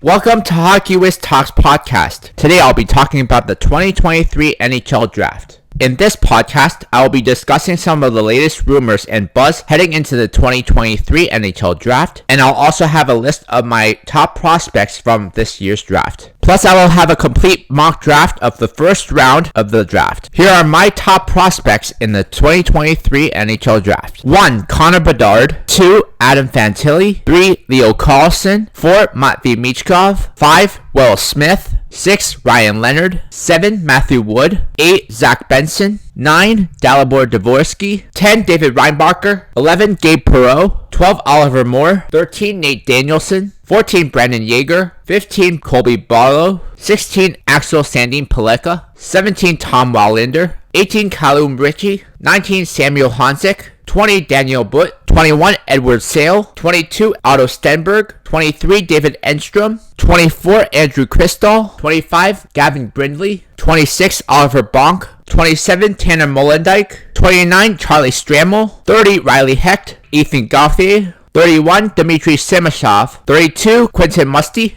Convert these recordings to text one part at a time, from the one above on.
Welcome to Hockey Whiz Talks podcast. Today I'll be talking about the 2023 NHL Draft. In this podcast, I will be discussing some of the latest rumors and buzz heading into the 2023 NHL Draft, and I'll also have a list of my top prospects from this year's draft. Plus, I will have a complete mock draft of the first round of the draft. Here are my top prospects in the 2023 NHL Draft. 1. Connor Bedard. 2. Adam Fantilli. 3. Leo Carlsson. 4. Matvei Michkov. 5. Will Smith. 6. Ryan Leonard. 7. Matthew Wood. 8. Zach Benson. 9. Dalibor Dvorsky. 10. David Reinbacher. 11. Gabe Perreault. 12. Oliver Moore. 13. Nate Danielson. 14. Brandon Yeager. 15. Colby Barlow. 16. Axel Sandin Pellikka. 17. Tom Wallinder. 18. Callum Ritchie. 19. Samuel Honzek. 20. Daniel Butt. 21. Edward Sale. 22. Otto Stenberg. 23. David Enstrom. 24. Andrew Cristall. 25. Gavin Brindley. 26. Oliver Bonk. 27. Tanner Molendyke. 29. Charlie Stramel. 30. Riley Hecht. Ethan Gauthier. 31. Dmitry Simashov. 32. Quentin Musty.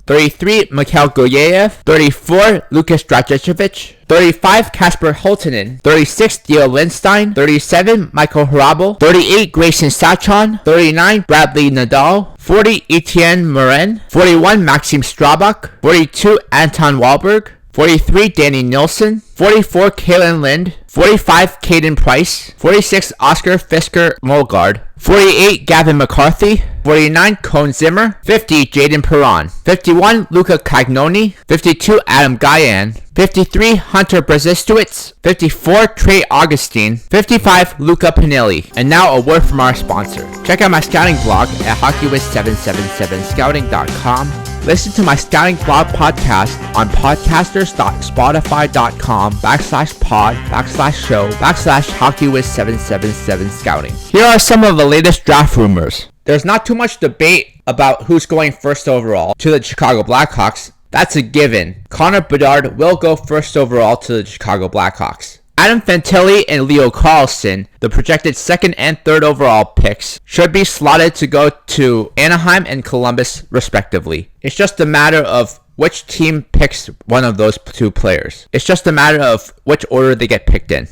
33. Mikhail Goyev. 34. Lukas Dragicevic. 35. Kasper Holtonen. 36. Theo Lindstein. 37. Michael Hrabal. 38. Grayson Sachon. 39. Bradley Nadal. 40. Etienne Morin. 41. Maxim Strabak. 42. Anton Wahlberg. 43. Danny Nilsson. 44. Kalen Lind. 45. Caden Price. 46. Oscar Fisker Molgard. 48. Gavin McCarthy. 49. Cone Zimmer. 50. Jaden Perron. 51. Luca Cagnoni. 52. Adam Guyan. 53. Hunter Brzezowicz. 54. Trey Augustine. 55. Luca Pinelli. And now a word from our sponsor. Check out my scouting blog at hockeywiz777scouting.com. Listen to my scouting blog podcast on podcasters.spotify.com/pod/show/hockeywiz777 scouting. Here are some of the latest draft rumors. There's not too much debate about who's going first overall to the Chicago Blackhawks. That's a given. Connor Bedard will go first overall to the Chicago Blackhawks. Adam Fantilli and Leo Carlsson, the projected second and third overall picks, should be slotted to go to Anaheim and Columbus respectively. It's just a matter of which team picks one of those two players. It's just a matter of which order they get picked in.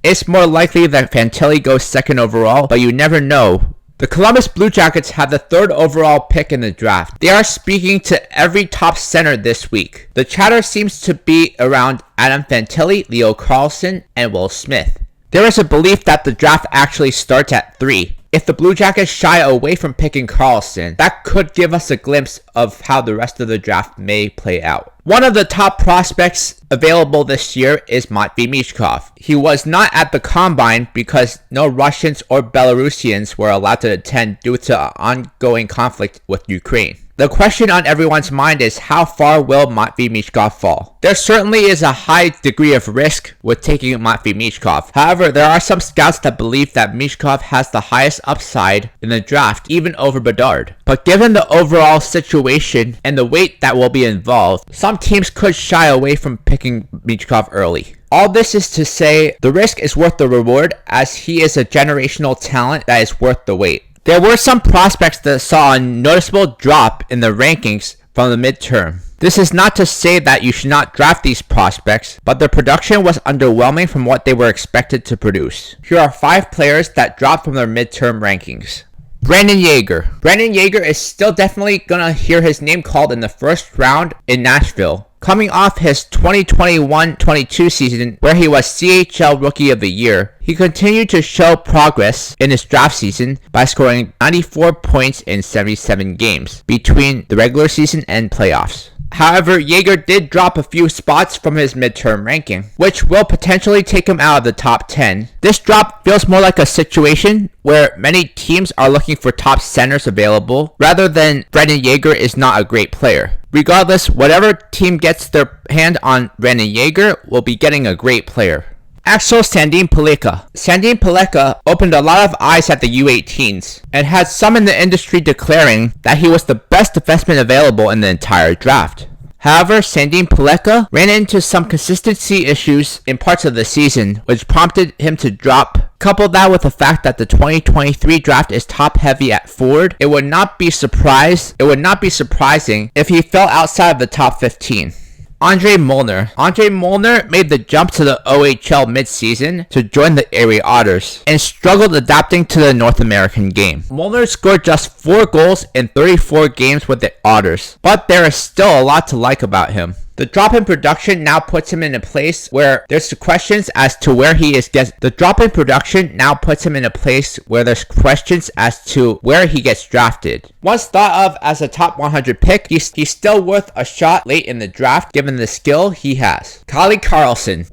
It's more likely that Fantilli goes second overall, but you never know. The Columbus Blue Jackets have the third overall pick in the draft. They are speaking to every top center this week. The chatter seems to be around Adam Fantilli, Leo Carlsson, and Will Smith. There is a belief that the draft actually starts at 3. If the Blue Jackets shy away from picking Carlsson, that could give us a glimpse of how the rest of the draft may play out. One of the top prospects available this year is Matvei Michkov. He was not at the Combine because no Russians or Belarusians were allowed to attend due to ongoing conflict with Ukraine. The question on everyone's mind is how far will Matvei Michkov fall? There certainly is a high degree of risk with taking Matvei Michkov. However, there are some scouts that believe that Michkov has the highest upside in the draft, even over Bedard. But given the overall situation and the weight that will be involved, some teams could shy away from picking Michkov early. All this is to say the risk is worth the reward, as he is a generational talent that is worth the wait. There were some prospects that saw a noticeable drop in the rankings from the midterm. This is not to say that you should not draft these prospects, but their production was underwhelming from what they were expected to produce. Here are 5 players that dropped from their midterm rankings. Brandon Yeager. Brandon Yeager is still definitely gonna hear his name called in the first round in Nashville. Coming off his 2021-22 season where he was CHL Rookie of the Year, he continued to show progress in his draft season by scoring 94 points in 77 games between the regular season and playoffs. However, Yeager did drop a few spots from his midterm ranking, which will potentially take him out of the top 10. This drop feels more like a situation where many teams are looking for top centers available, rather than Brandon Yeager is not a great player. Regardless, whatever team gets their hand on Brandon Yeager will be getting a great player. Axel Sandin Pellikka. Sandin Pellikka opened a lot of eyes at the U18s and had some in the industry declaring that he was the best defenseman available in the entire draft. However, Sandin Pellikka ran into some consistency issues in parts of the season, which prompted him to drop. Couple that with the fact that the 2023 draft is top-heavy at forward, it would not be surprising if he fell outside of the top 15. Andre Molnar made the jump to the OHL mid-season to join the Erie Otters and struggled adapting to the North American game. Molnar scored just 4 goals in 34 games with the Otters, but there is still a lot to like about him. The drop in production now puts him in a place where there's questions as to where he gets drafted. Once thought of as a top 100 pick, he's still worth a shot late in the draft given the skill he has. Kalle Karlsson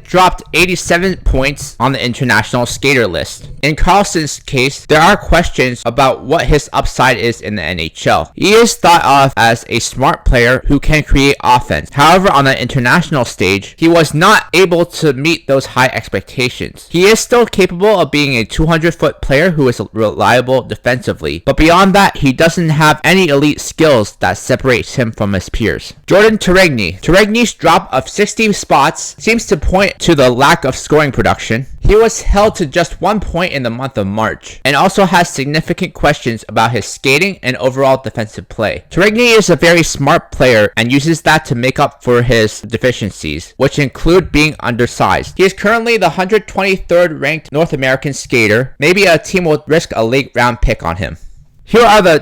dropped 87 points on the international skater list. In Karlsson's case, there are questions about what his upside is in the NHL. He is thought of as a smart player who can create offense. However, on the international stage, he was not able to meet those high expectations. He is still capable of being a 200-foot player who is reliable defensively, but beyond that, he doesn't have any elite skills that separates him from his peers. Jordan Toregny's drop of 60 spots seems to point to the lack of scoring production. He was held to just 1 point in the month of March, and also has significant questions about his skating and overall defensive play. Toregny is a very smart player and uses that to make up for his deficiencies, which include being undersized. He is currently the 123rd ranked North American skater. Maybe a team will risk a late round pick on him. Here are the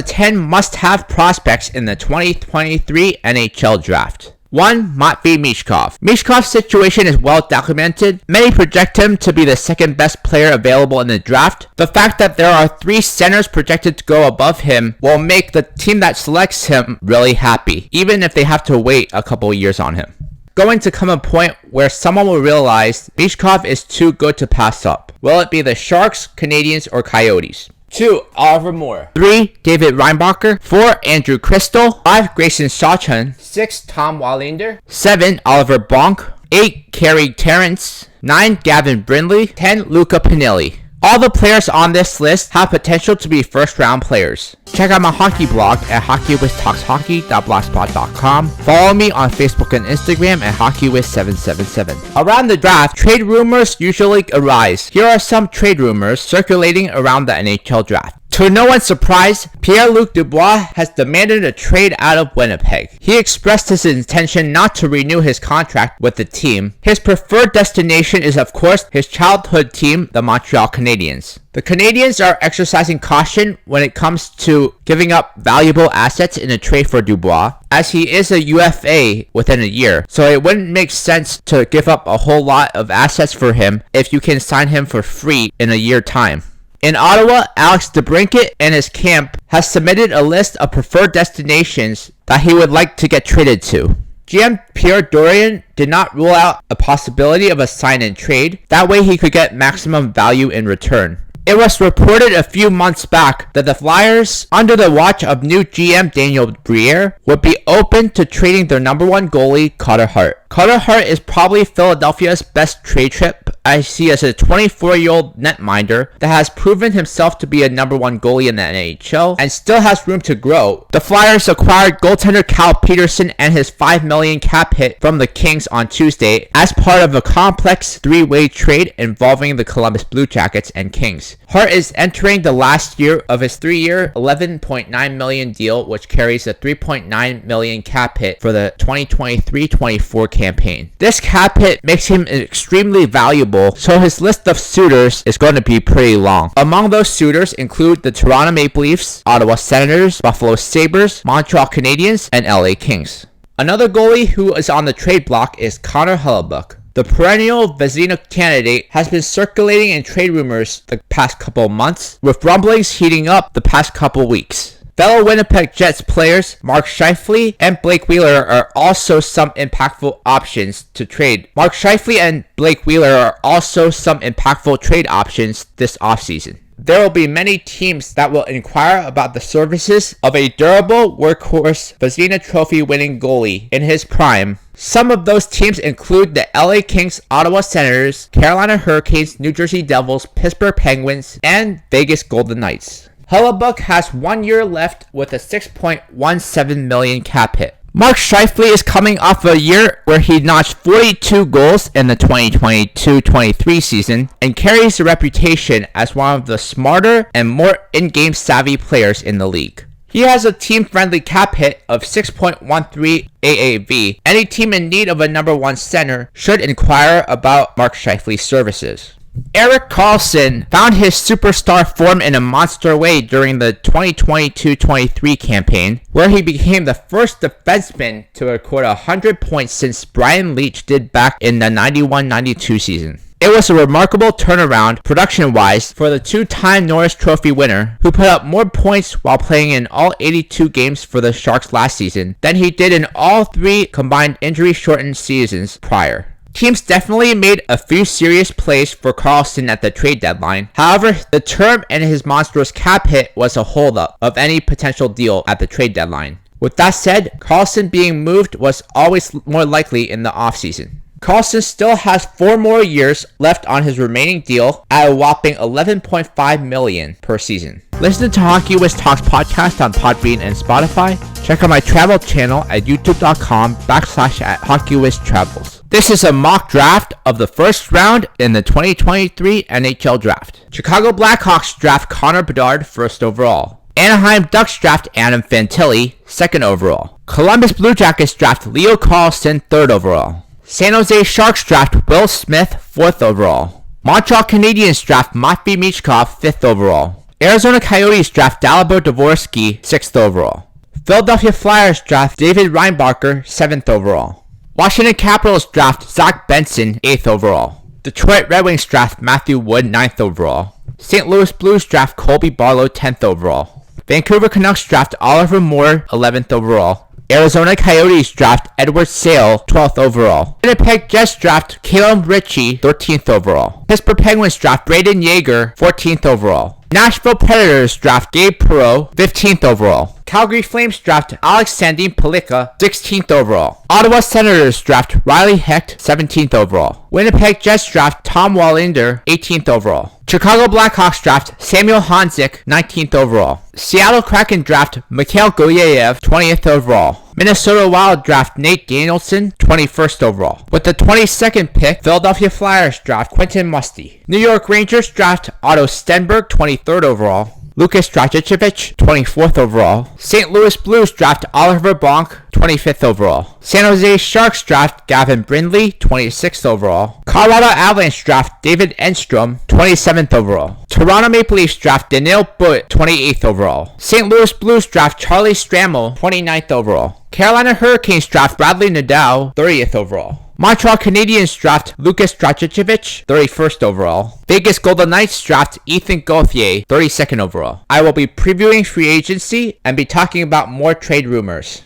10 must-have prospects in the 2023 NHL Draft. 1. Matvei Michkov. Michkov's situation is well documented. Many project him to be the second best player available in the draft. The fact that there are 3 centers projected to go above him will make the team that selects him really happy, even if they have to wait a couple years on him. Going to come a point where someone will realize Michkov is too good to pass up. Will it be the Sharks, Canadiens, or Coyotes? 2. Oliver Moore. 3. David Reinbacher. 4. Andrew Crystal. 5. Grayson Sawchun. 6. Tom Wallinder. 7. Oliver Bonk. 8. Carey Terrence. 9. Gavin Brindley. 10. Luca Pinelli. All the players on this list have potential to be first-round players. Check out my hockey blog at hockeywithtalkshockey.blogspot.com. Follow me on Facebook and Instagram at hockeywith777. Around the draft, trade rumors usually arise. Here are some trade rumors circulating around the NHL draft. To no one's surprise, Pierre-Luc Dubois has demanded a trade out of Winnipeg. He expressed his intention not to renew his contract with the team. His preferred destination is, of course, his childhood team, the Montreal Canadiens. The Canadiens are exercising caution when it comes to giving up valuable assets in a trade for Dubois, as he is a UFA within a year, so it wouldn't make sense to give up a whole lot of assets for him if you can sign him for free in a year's time. In Ottawa, Alex DeBrincat and his camp has submitted a list of preferred destinations that he would like to get traded to. GM Pierre Dorion did not rule out a possibility of a sign-and trade. That way he could get maximum value in return. It was reported a few months back that the Flyers, under the watch of new GM Daniel Briere, would be open to trading their number 1 goalie, Carter Hart. Carter Hart is probably Philadelphia's best trade chip, as he is a 24-year-old netminder that has proven himself to be a number 1 goalie in the NHL and still has room to grow. The Flyers acquired goaltender Cal Peterson and his $5 million cap hit from the Kings on Tuesday as part of a complex 3-way trade involving the Columbus Blue Jackets and Kings. Hart is entering the last year of his 3-year, $11.9 million deal, which carries a $3.9 million cap hit for the 2023-24 campaign. This cap hit makes him extremely valuable, so his list of suitors is going to be pretty long. Among those suitors include the Toronto Maple Leafs, Ottawa Senators, Buffalo Sabres, Montreal Canadiens, and LA Kings. Another goalie who is on the trade block is Connor Hellebuyck. The perennial Vezina candidate has been circulating in trade rumors the past couple months, with rumblings heating up the past couple weeks. Fellow Winnipeg Jets players Mark Scheifele and Blake Wheeler are also some impactful options to trade. Mark Scheifele and Blake Wheeler are also some impactful trade options this offseason. There will be many teams that will inquire about the services of a durable workhorse Vezina Trophy winning goalie in his prime. Some of those teams include the LA Kings, Ottawa Senators, Carolina Hurricanes, New Jersey Devils, Pittsburgh Penguins, and Vegas Golden Knights. Hellebuyck has 1 year left with a $6.17 million cap hit. Mark Scheifele is coming off a year where he notched 42 goals in the 2022-23 season and carries a reputation as one of the smarter and more in-game savvy players in the league. He has a team-friendly cap hit of 6.13 AAV. Any team in need of a number one center should inquire about Mark Scheifele's services. Erik Karlsson found his superstar form in a monster way during the 2022-23 campaign, where he became the first defenseman to record 100 points since Brian Leetch did back in the 91-92 season. It was a remarkable turnaround production-wise for the two-time Norris Trophy winner, who put up more points while playing in all 82 games for the Sharks last season than he did in all three combined injury-shortened seasons prior. Teams definitely made a few serious plays for Karlsson at the trade deadline. However, the term and his monstrous cap hit was a holdup of any potential deal at the trade deadline. With that said, Karlsson being moved was always more likely in the offseason. Karlsson still has 4 more years left on his remaining deal at a whopping $11.5 million per season. Listen to Hockey Wiz Talks podcast on Podbean and Spotify. Check out my travel channel at youtube.com/HockeyWizTravels. This is a mock draft of the first round in the 2023 NHL Draft. Chicago Blackhawks draft Connor Bedard first overall. Anaheim Ducks draft Adam Fantilli second overall. Columbus Blue Jackets draft Leo Carlsson third overall. San Jose Sharks draft Will Smith 4th overall. Montreal Canadiens draft Matvei Michkov 5th overall. Arizona Coyotes draft Dalibor Dvorsky 6th overall. Philadelphia Flyers draft David Reinbacher 7th overall. Washington Capitals draft Zach Benson 8th overall. Detroit Red Wings draft Matthew Wood 9th overall. St. Louis Blues draft Colby Barlow 10th overall. Vancouver Canucks draft Oliver Moore 11th overall. Arizona Coyotes draft Edward Sale 12th overall. Winnipeg Jets draft Caleb Ritchie 13th overall. Pittsburgh Penguins draft Braden Yeager 14th overall. Nashville Predators draft Gabe Perreault 15th overall. Calgary Flames draft Alex Sandin Pellikka 16th overall. Ottawa Senators draft Riley Hecht 17th overall. Winnipeg Jets draft Tom Wallinder 18th overall. Chicago Blackhawks draft Samuel Honzek 19th overall. Seattle Kraken draft Mikhail Goyev 20th overall. Minnesota Wild draft Nate Danielson 21st overall. With the 22nd pick, Philadelphia Flyers draft Quentin Musty. New York Rangers draft Otto Stenberg 23rd overall. Lukas Dragicevic 24th overall. St. Louis Blues draft Oliver Bonk 25th overall. San Jose Sharks draft Gavin Brindley 26th overall. Colorado Avalanche draft David Enstrom 27th overall. Toronto Maple Leafs draft Daniil Butt 28th overall. St. Louis Blues draft Charlie Stramel 29th overall. Carolina Hurricanes draft Bradley Nadeau 30th overall. Montreal Canadiens draft Lukas Dragicevic 31st overall. Vegas Golden Knights draft Ethan Gauthier 32nd overall. I will be previewing free agency and be talking about more trade rumors.